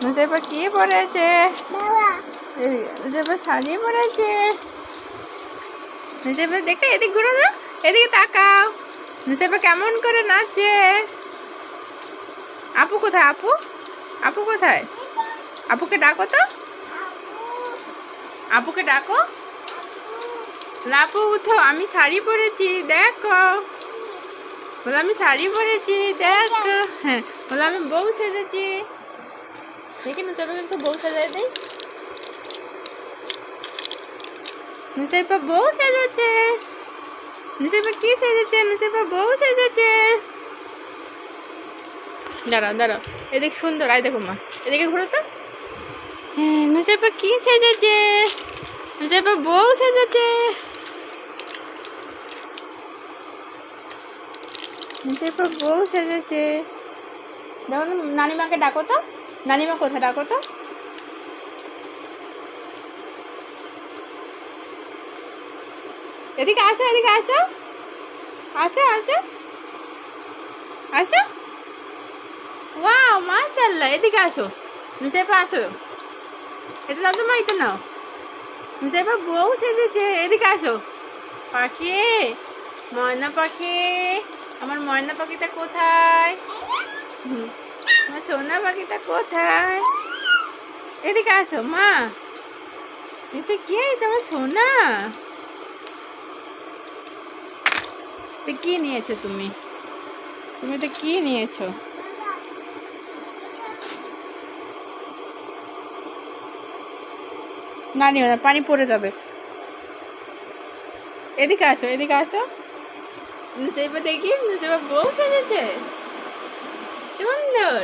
নুসেবা কি পরেছে? নুসেবা শাড়ি পরেছে। নুসেবা দেখো, এদিকে ঘুরে দাও, এদিকে তাকাও। নুসেবা কেমন করে নাচে। আপু কোথায়? আপু আপু কোথায়? আপুকে ডাকো তো, আপুকে ডাকো। আপু উঠো, আমি শাড়ি পরেছি দেখো। বলে আমি শাড়ি পরেছি দেখো। হ্যাঁ, বলে আমি বউ সেজেছি। দেখি নুসেবা কিন্তু বউ সাজাই দেই। নুসেবা বউ সেজেছে। নুসেবা কি সেজেছে? নুসেবা বউ সেজেছে। দাঁড়াও দাঁড়াও, এদিক সুন্দর। আয় দেখো মা, এদিকে ঘুরো তো। হ্যাঁ, নুসেবা কি সেজেছে? নুসেবা বউ সেজেছে। নুসেবা বউ সেজেছে। দেখো নানিমাকে ডাকো তো। নানিমা কোথায়? ডাকো তো। এদিকে আসো, এদিকে আসো, আসো আসো আসো। ওয়াও মাশাআল্লাহ, এদিকে আসো। নুসেবা আসো, এটা নাও তো মা, এটা নাও। নুসেবা বউ সেজেছে, এদিকে আসো। পাখি, ময়না পাখি, আমার ময়না পাখিটা কোথায়? আমার সোনা পাখিটা কোথায়? এদিকে আসো মা। এটা কে? তোমার সোনা। তো কি নিয়েছো তুমি? তুমি তো কি নিয়েছো? না নিও না, পানি পড়ে যাবে। এদিকে আসো, এদিকে আসো। নুসেবা দেখি, নুসেবা বউ সেজেছে সুন্দর।